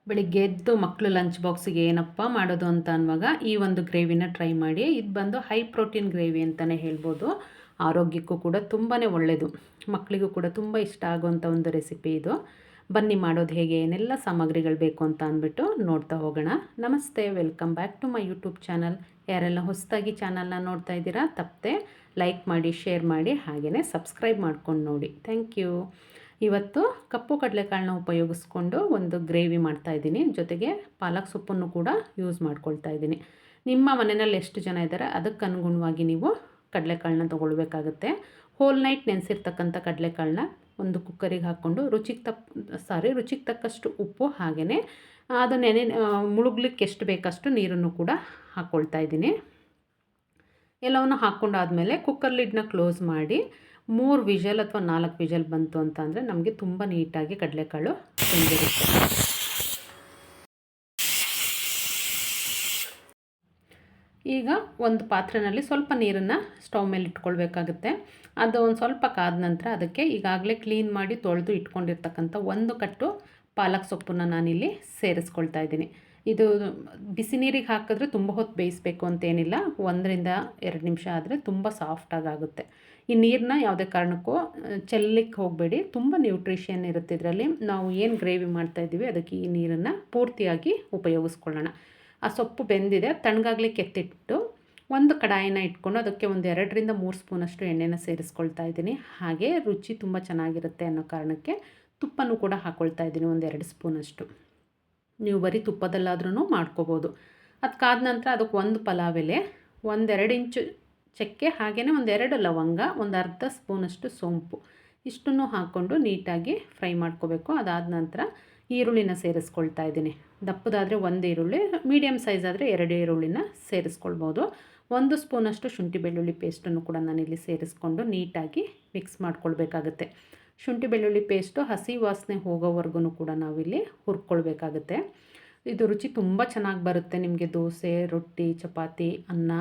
ಬೆಳಿಗ್ಗೆ ಎದ್ದು ಮಕ್ಕಳು ಲಂಚ್ ಬಾಕ್ಸಿಗೆ ಏನಪ್ಪ ಮಾಡೋದು ಅಂತ ಅನ್ನುವಾಗ ಈ ಒಂದು ಗ್ರೇವಿನ ಟ್ರೈ ಮಾಡಿ. ಇದು ಬಂದು ಹೈ ಪ್ರೋಟೀನ್ ಗ್ರೇವಿ ಅಂತಲೇ ಹೇಳ್ಬೋದು. ಆರೋಗ್ಯಕ್ಕೂ ಕೂಡ ತುಂಬಾ ಒಳ್ಳೆಯದು. ಮಕ್ಕಳಿಗೂ ಕೂಡ ತುಂಬ ಇಷ್ಟ ಆಗುವಂಥ ಒಂದು ರೆಸಿಪಿ ಇದು. ಬನ್ನಿ ಮಾಡೋದು ಹೇಗೆ, ಏನೆಲ್ಲ ಸಾಮಗ್ರಿಗಳು ಬೇಕು ಅಂತ ಅಂದ್ಬಿಟ್ಟು ನೋಡ್ತಾ ಹೋಗೋಣ. ನಮಸ್ತೆ, welcome back to my YouTube channel. ಯಾರೆಲ್ಲ ಹೊಸದಾಗಿ ಚಾನಲ್ನ ನೋಡ್ತಾ ಇದ್ದೀರಾ ತಪ್ಪದೆ ಲೈಕ್ ಮಾಡಿ, ಶೇರ್ ಮಾಡಿ, ಹಾಗೆಯೇ ಸಬ್ಸ್ಕ್ರೈಬ್ ಮಾಡ್ಕೊಂಡು ನೋಡಿ. Thank you. ಇವತ್ತು ಕಪ್ಪು ಕಡಲೆಕಾಳನ್ನ ಉಪಯೋಗಿಸ್ಕೊಂಡು ಒಂದು ಗ್ರೇವಿ ಮಾಡ್ತಾಯಿದ್ದೀನಿ. ಜೊತೆಗೆ ಪಾಲಕ್ ಸೊಪ್ಪನ್ನು ಕೂಡ ಯೂಸ್ ಮಾಡ್ಕೊಳ್ತಾ ಇದ್ದೀನಿ. ನಿಮ್ಮ ಮನೆಯಲ್ಲಿ ಎಷ್ಟು ಜನ ಇದ್ದಾರೆ ಅದಕ್ಕೆ ಅನುಗುಣವಾಗಿ ನೀವು ಕಡಲೆಕಾಳನ್ನ ತೊಗೊಳ್ಬೇಕಾಗುತ್ತೆ. ಹೋಲ್ ನೈಟ್ ನೆನೆಸಿರ್ತಕ್ಕಂಥ ಕಡಲೆಕಾಳನ್ನ ಒಂದು ಕುಕ್ಕರಿಗೆ ಹಾಕ್ಕೊಂಡು ರುಚಿಗೆ ತಕ್ಕಷ್ಟು ಉಪ್ಪು, ಹಾಗೆಯೇ ಅದು ಮುಳುಗ್ಲಿಕ್ಕೆ ಎಷ್ಟು ಬೇಕಷ್ಟು ನೀರನ್ನು ಕೂಡ ಹಾಕ್ಕೊಳ್ತಾ ಇದ್ದೀನಿ. ಎಲ್ಲವನ್ನು ಹಾಕ್ಕೊಂಡಾದಮೇಲೆ ಕುಕ್ಕರ್ ಲಿಡ್ನ ಕ್ಲೋಸ್ ಮಾಡಿ 3 ವಿಷಲ್ ಅಥವಾ 4 ವಿಷಲ್ ಬಂತು ಅಂತ ಅಂದರೆ ನಮಗೆ ತುಂಬ ನೀಟಾಗಿ ಕಡಲೆಕಾಳು ಬೆಂದಿರುತ್ತೆ. ಈಗ ಒಂದು ಪಾತ್ರೆಯಲ್ಲಿ ಸ್ವಲ್ಪ ನೀರನ್ನು ಸ್ಟವ್ ಮೇಲೆ ಇಟ್ಕೊಳ್ಬೇಕಾಗುತ್ತೆ. ಅದು ಒಂದು ಸ್ವಲ್ಪ ಕಾದ ನಂತರ ಅದಕ್ಕೆ ಈಗಾಗಲೇ ಕ್ಲೀನ್ ಮಾಡಿ ತೊಳೆದು ಇಟ್ಕೊಂಡಿರ್ತಕ್ಕಂಥ ಒಂದು ಕಟ್ಟು ಪಾಲಕ್ ಸೊಪ್ಪನ್ನು ನಾನಿಲ್ಲಿ ಸೇರಿಸ್ಕೊಳ್ತಾ ಇದ್ದೀನಿ. ಇದು ಬಿಸಿ ನೀರಿಗೆ ಹಾಕಿದ್ರೆ ತುಂಬ ಹೊತ್ತು ಬೇಯಿಸಬೇಕು ಅಂತೇನಿಲ್ಲ. 1 ರಿಂದ 2 ನಿಮಿಷ ಆದರೆ ತುಂಬ ಸಾಫ್ಟಾಗಿ ಆಗುತ್ತೆ. ಈ ನೀರನ್ನ ಯಾವುದೇ ಕಾರಣಕ್ಕೂ ಚೆಲ್ಲಕ್ಕೆ ಹೋಗಬೇಡಿ. ತುಂಬ ನ್ಯೂಟ್ರಿಷನ್ ಇರುತ್ತೆ ಇದರಲ್ಲಿ. ನಾವು ಏನು ಗ್ರೇವಿ ಮಾಡ್ತಾಯಿದ್ದೀವಿ ಅದಕ್ಕೆ ಈ ನೀರನ್ನು ಪೂರ್ತಿಯಾಗಿ ಉಪಯೋಗಿಸ್ಕೊಳ್ಳೋಣ. ಆ ಸೊಪ್ಪು ಬೆಂದಿದೆ, ತಣ್ಣಗಾಗ್ಲಿಕ್ಕೆ ಎತ್ತಿಟ್ಟು ಒಂದು ಕಡಾಯಿನ ಇಟ್ಕೊಂಡು ಅದಕ್ಕೆ ಒಂದು 2 ರಿಂದ 3 ಸ್ಪೂನಷ್ಟು ಎಣ್ಣೆನ ಸೇರಿಸ್ಕೊಳ್ತಾ ಇದ್ದೀನಿ. ಹಾಗೆ ರುಚಿ ತುಂಬ ಚೆನ್ನಾಗಿರುತ್ತೆ ಅನ್ನೋ ಕಾರಣಕ್ಕೆ ತುಪ್ಪನೂ ಕೂಡ ಹಾಕ್ಕೊಳ್ತಾ ಇದ್ದೀನಿ, ಒಂದು 2 ಸ್ಪೂನಷ್ಟು. ನೀವು ಬರೀ ತುಪ್ಪದಲ್ಲಾದ್ರೂ ಮಾಡ್ಕೋಬೋದು. ಅದು ಕಾದ ನಂತರ ಅದಕ್ಕೆ ಒಂದು ಪಲಾವ್ ಎಲೆ, 1-2 ಇಂಚು ಚಕ್ಕೆ, ಹಾಗೆಯೇ 1-2 ಲವಂಗ, ಒಂದು ಅರ್ಧ ಸ್ಪೂನಷ್ಟು ಸೋಂಪು, ಇಷ್ಟನ್ನು ಹಾಕ್ಕೊಂಡು ನೀಟಾಗಿ ಫ್ರೈ ಮಾಡ್ಕೋಬೇಕು. ಅದಾದ ನಂತರ ಈರುಳ್ಳಿನ ಸೇರಿಸ್ಕೊಳ್ತಾ ಇದ್ದೀನಿ. ದಪ್ಪದಾದರೆ 1 ಈರುಳ್ಳಿ, ಮೀಡಿಯಮ್ ಸೈಜ್ ಆದರೆ 2 ಈರುಳ್ಳಿನ ಸೇರಿಸ್ಕೊಳ್ಬೋದು. 1 ಸ್ಪೂನಷ್ಟು ಶುಂಠಿ ಬೆಳ್ಳುಳ್ಳಿ ಪೇಸ್ಟನ್ನು ಕೂಡ ನಾನಿಲ್ಲಿ ಸೇರಿಸ್ಕೊಂಡು ನೀಟಾಗಿ ಮಿಕ್ಸ್ ಮಾಡ್ಕೊಳ್ಬೇಕಾಗುತ್ತೆ. ಶುಂಠಿ ಬೆಳ್ಳುಳ್ಳಿ ಪೇಸ್ಟು ಹಸಿ ವಾಸನೆ ಹೋಗೋವರೆಗೂ ಕೂಡ ನಾವಿಲ್ಲಿ ಹುರ್ಕೊಳ್ಬೇಕಾಗುತ್ತೆ. ಇದು ರುಚಿ ತುಂಬ ಚೆನ್ನಾಗಿ ಬರುತ್ತೆ. ನಿಮಗೆ ದೋಸೆ, ರೊಟ್ಟಿ, ಚಪಾತಿ, ಅನ್ನ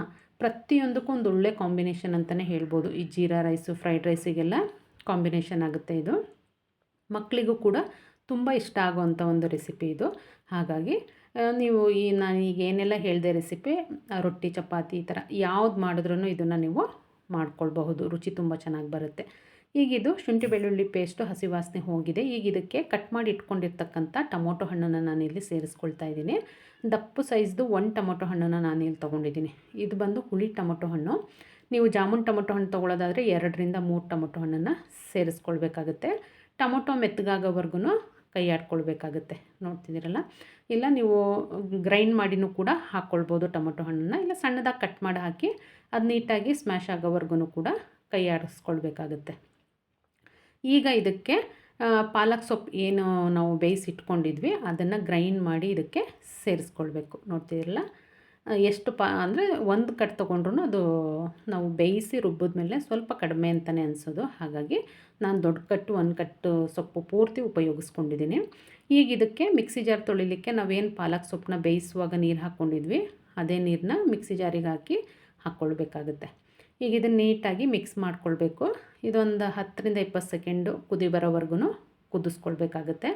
ಪ್ರತಿಯೊಂದಕ್ಕೂ ಒಂದು ಒಳ್ಳೆ ಕಾಂಬಿನೇಷನ್ ಅಂತಲೇ ಹೇಳ್ಬೋದು. ಈ ಜೀರಾ ರೈಸು, ಫ್ರೈಡ್ ರೈಸಿಗೆಲ್ಲ ಕಾಂಬಿನೇಷನ್ ಆಗುತ್ತೆ ಇದು. ಮಕ್ಕಳಿಗೂ ಕೂಡ ತುಂಬ ಇಷ್ಟ ಆಗುವಂಥ ಒಂದು ರೆಸಿಪಿ ಇದು. ಹಾಗಾಗಿ ನೀವು ನಾನೀಗ ಏನೆಲ್ಲ ಹೇಳಿದೆ ರೆಸಿಪಿ, ರೊಟ್ಟಿ, ಚಪಾತಿ ಈ ಥರ ಯಾವ್ದು ಮಾಡಿದ್ರೂ ಇದನ್ನು ನೀವು ಮಾಡ್ಕೊಳ್ಬಹುದು. ರುಚಿ ತುಂಬ ಚೆನ್ನಾಗಿ ಬರುತ್ತೆ. ಈಗಿದು ಶುಂಠಿ ಬೆಳ್ಳುಳ್ಳಿ ಪೇಸ್ಟು ಹಸಿ ವಾಸನೆ ಹೋಗಿದೆ. ಈಗ ಇದಕ್ಕೆ ಕಟ್ ಮಾಡಿ ಇಟ್ಕೊಂಡಿರ್ತಕ್ಕಂಥ ಟೊಮೊಟೊ ಹಣ್ಣನ್ನು ನಾನಿಲ್ಲಿ ಸೇರಿಸ್ಕೊಳ್ತಾ ಇದ್ದೀನಿ. ದಪ್ಪು ಸೈಜ್ದು 1 ಟೊಮೊಟೊ ಹಣ್ಣನ್ನು ನಾನಿಲ್ಲಿ ತೊಗೊಂಡಿದ್ದೀನಿ. ಇದು ಬಂದು ಹುಳಿ ಟೊಮೊಟೊ ಹಣ್ಣು. ನೀವು ಜಾಮೂನ್ ಟೊಮೊಟೊ ಹಣ್ಣು ತೊಗೊಳ್ಳೋದಾದರೆ 2 ರಿಂದ 3 ಟೊಮೊಟೊ ಹಣ್ಣನ್ನು ಸೇರಿಸ್ಕೊಳ್ಬೇಕಾಗುತ್ತೆ. ಟೊಮೊಟೊ ಮೆತ್ತಗಾಗೋವರೆಗೂ ಕೈ ಆಡ್ಕೊಳ್ಬೇಕಾಗುತ್ತೆ. ನೋಡ್ತಿದ್ದೀರಲ್ಲ, ಇಲ್ಲ ನೀವು ಗ್ರೈಂಡ್ ಮಾಡಿನೂ ಕೂಡ ಹಾಕ್ಕೊಳ್ಬೋದು ಟೊಮೊಟೊ ಹಣ್ಣನ್ನು, ಇಲ್ಲ ಸಣ್ಣದಾಗಿ ಕಟ್ ಮಾಡಿ ಹಾಕಿ ಅದು ನೀಟಾಗಿ ಸ್ಮ್ಯಾಶ್ ಆಗೋವರೆಗೂ ಕೂಡ ಕೈ ಆಡಿಸ್ಕೊಳ್ಬೇಕಾಗುತ್ತೆ. ಈಗ ಇದಕ್ಕೆ ಪಾಲಕ್ ಸೊಪ್ಪು ಏನು ನಾವು ಬೇಯಿಸಿಟ್ಕೊಂಡಿದ್ವಿ ಅದನ್ನು ಗ್ರೈಂಡ್ ಮಾಡಿ ಇದಕ್ಕೆ ಸೇರಿಸ್ಕೊಳ್ಬೇಕು. ನೋಡ್ತಿದ್ದೀರಲ್ಲ, ಎಷ್ಟು ಅಂದರೆ 1 ಕಟ್ ತೊಗೊಂಡ್ರೂ ಅದು ನಾವು ಬೇಯಿಸಿ ರುಬ್ಬಿದ್ಮೇಲೆ ಸ್ವಲ್ಪ ಕಡಿಮೆ ಅಂತಲೇ ಅನಿಸೋದು. ಹಾಗಾಗಿ ನಾನು ದೊಡ್ಡ ಕಟ್ಟು 1 ಕಟ್ಟು ಸೊಪ್ಪು ಪೂರ್ತಿ ಉಪಯೋಗಿಸ್ಕೊಂಡಿದ್ದೀನಿ. ಈಗ ಇದಕ್ಕೆ ಮಿಕ್ಸಿ ಜಾರ್ ತೊಳಿಲಿಕ್ಕೆ ನಾವೇನು ಪಾಲಕ್ ಸೊಪ್ಪನ್ನ ಬೇಯಿಸುವಾಗ ನೀರು ಹಾಕ್ಕೊಂಡಿದ್ವಿ ಅದೇ ನೀರನ್ನ ಮಿಕ್ಸಿ ಜಾರಿಗೆ ಹಾಕಿ ಹಾಕ್ಕೊಳ್ಬೇಕಾಗುತ್ತೆ. ಈಗ ಇದನ್ನು ನೀಟಾಗಿ ಮಿಕ್ಸ್ ಮಾಡ್ಕೊಳ್ಬೇಕು. ಇದೊಂದು 10 ರಿಂದ 20 ಸೆಕೆಂಡು ಕುದಿ ಬರೋವರೆಗೂ ಕುದಿಸ್ಕೊಳ್ಬೇಕಾಗುತ್ತೆ.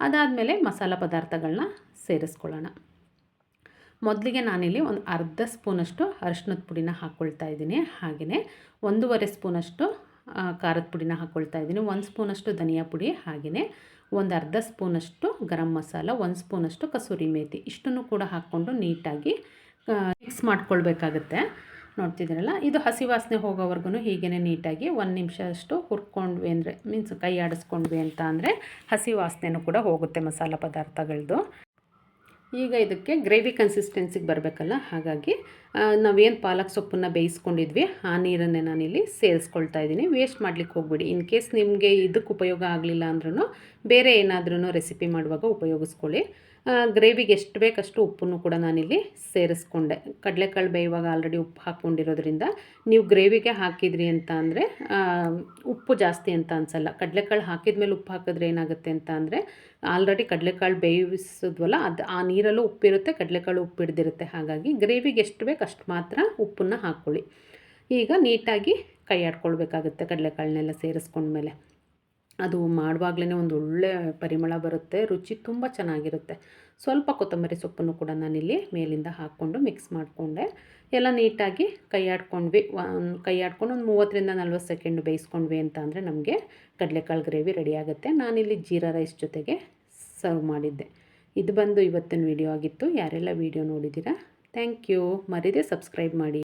ಅದಾದಮೇಲೆ ಮಸಾಲ ಪದಾರ್ಥಗಳನ್ನ ಸೇರಿಸ್ಕೊಳ್ಳೋಣ. ಮೊದಲಿಗೆ ನಾನಿಲ್ಲಿ ಒಂದು ಅರ್ಧ ಸ್ಪೂನಷ್ಟು ಅರಿಶಿನದ ಪುಡಿನ ಹಾಕ್ಕೊಳ್ತಾ ಇದ್ದೀನಿ. ಹಾಗೆಯೇ 1.5 ಸ್ಪೂನಷ್ಟು ಖಾರದ ಪುಡಿನ ಹಾಕ್ಕೊಳ್ತಾ ಇದ್ದೀನಿ. 1 ಸ್ಪೂನಷ್ಟು ಧನಿಯಾ ಪುಡಿ, ಹಾಗೆಯೇ ಒಂದು ಅರ್ಧ ಸ್ಪೂನಷ್ಟು ಗರಂ ಮಸಾಲ, 1 ಸ್ಪೂನಷ್ಟು ಕಸೂರಿ ಮೇಥಿ, ಇಷ್ಟನ್ನು ಕೂಡ ಹಾಕ್ಕೊಂಡು ನೀಟಾಗಿ ಮಿಕ್ಸ್ ಮಾಡ್ಕೊಳ್ಬೇಕಾಗುತ್ತೆ. ನೋಡ್ತಿದ್ದೀರಲ್ಲ, ಇದು ಹಸಿ ವಾಸನೆ ಹೋಗೋವರೆಗೂ ಹೀಗೇ ನೀಟಾಗಿ 1 ನಿಮಿಷ ಅಷ್ಟು ಹುರ್ಕೊಂಡ್ವಿ ಅಂದರೆ ಮೀನ್ಸ್ ಕೈ ಆಡಿಸ್ಕೊಂಡ್ವಿ ಅಂತ ಅಂದರೆ ಹಸಿ ವಾಸನೆಯೂ ಕೂಡ ಹೋಗುತ್ತೆ ಮಸಾಲ ಪದಾರ್ಥಗಳದ್ದು. ಈಗ ಇದಕ್ಕೆ ಗ್ರೇವಿ ಕನ್ಸಿಸ್ಟೆನ್ಸಿಗೆ ಬರಬೇಕಲ್ಲ, ಹಾಗಾಗಿ ನಾವೇನು ಪಾಲಕ್ ಸೊಪ್ಪನ್ನು ಬೇಯಿಸ್ಕೊಂಡಿದ್ವಿ ಆ ನೀರನ್ನೇ ನಾನಿಲ್ಲಿ ಸೇರಿಸ್ಕೊಳ್ತಾ ಇದ್ದೀನಿ. ವೇಸ್ಟ್ ಮಾಡಲಿಕ್ಕೆ ಹೋಗ್ಬಿಡಿ. ಇನ್ ಕೇಸ್ ನಿಮಗೆ ಇದಕ್ಕೆ ಉಪಯೋಗ ಆಗಲಿಲ್ಲ ಅಂದ್ರೂ ಬೇರೆ ಏನಾದ್ರೂ ರೆಸಿಪಿ ಮಾಡುವಾಗ ಉಪಯೋಗಿಸ್ಕೊಳ್ಳಿ. ಗ್ರೇವಿಗೆ ಎಷ್ಟು ಬೇಕಷ್ಟು ಉಪ್ಪನ್ನು ಕೂಡ ನಾನಿಲ್ಲಿ ಸೇರಿಸ್ಕೊಂಡೆ. ಕಡಲೆಕಾಳು ಬೇಯುವಾಗ ಆಲ್ರೆಡಿ ಉಪ್ಪು ಹಾಕ್ಕೊಂಡಿರೋದ್ರಿಂದ ನೀವು ಗ್ರೇವಿಗೆ ಹಾಕಿದ್ರಿ ಅಂತ ಅಂದರೆ ಉಪ್ಪು ಜಾಸ್ತಿ ಅಂತ ಅನಿಸಲ್ಲ. ಕಡಲೆಕಾಳು ಹಾಕಿದ ಮೇಲೆ ಉಪ್ಪು ಹಾಕಿದ್ರೆ ಏನಾಗುತ್ತೆ ಅಂತ ಅಂದರೆ ಆಲ್ರೆಡಿ ಕಡಲೆಕಾಳು ಬೇಯಿಸಿದ್ವಲ್ಲ ಅದು ಆ ನೀರಲ್ಲೂ ಉಪ್ಪಿರುತ್ತೆ, ಕಡಲೆಕಾಳು ಉಪ್ಪು ಹಿಡ್ದಿರುತ್ತೆ. ಹಾಗಾಗಿ ಗ್ರೇವಿಗೆ ಎಷ್ಟು ಬೇಕು ಅಷ್ಟು ಮಾತ್ರ ಉಪ್ಪನ್ನು ಹಾಕ್ಕೊಳ್ಳಿ. ಈಗ ನೀಟಾಗಿ ಕೈ ಆಡ್ಕೊಳ್ಬೇಕಾಗುತ್ತೆ ಕಡಲೆಕಾಳನ್ನೆಲ್ಲ ಸೇರಿಸ್ಕೊಂಡ್ಮೇಲೆ. ಅದು ಮಾಡುವಾಗಲೇ ಒಂದು ಒಳ್ಳೆ ಪರಿಮಳ ಬರುತ್ತೆ, ರುಚಿ ತುಂಬ ಚೆನ್ನಾಗಿರುತ್ತೆ. ಸ್ವಲ್ಪ ಕೊತ್ತಂಬರಿ ಸೊಪ್ಪನ್ನು ಕೂಡ ನಾನಿಲ್ಲಿ ಮೇಲಿಂದ ಹಾಕ್ಕೊಂಡು ಮಿಕ್ಸ್ ಮಾಡಿಕೊಂಡೆ. ಎಲ್ಲ ನೀಟಾಗಿ ಕೈ ಆಡ್ಕೊಂಡು ಒಂದು 30-40 ಸೆಕೆಂಡ್ ಬೇಯಿಸ್ಕೊಂಡ್ವಿ ಅಂತ ಅಂದರೆ ನಮಗೆ ಕಡಲೆಕಾಳು ಗ್ರೇವಿ ರೆಡಿ ಆಗುತ್ತೆ. ನಾನಿಲ್ಲಿ ಜೀರಾ ರೈಸ್ ಜೊತೆಗೆ ಸರ್ವ್ ಮಾಡಿದ್ದೆ. ಇದು ಬಂದು ಇವತ್ತಿನ ವಿಡಿಯೋ ಆಗಿತ್ತು. ಯಾರೆಲ್ಲ ವಿಡಿಯೋ ನೋಡಿದ್ದೀರಾ ಥ್ಯಾಂಕ್ ಯು. ಮರೀದೆ ಸಬ್ಸ್ಕ್ರೈಬ್ ಮಾಡಿ.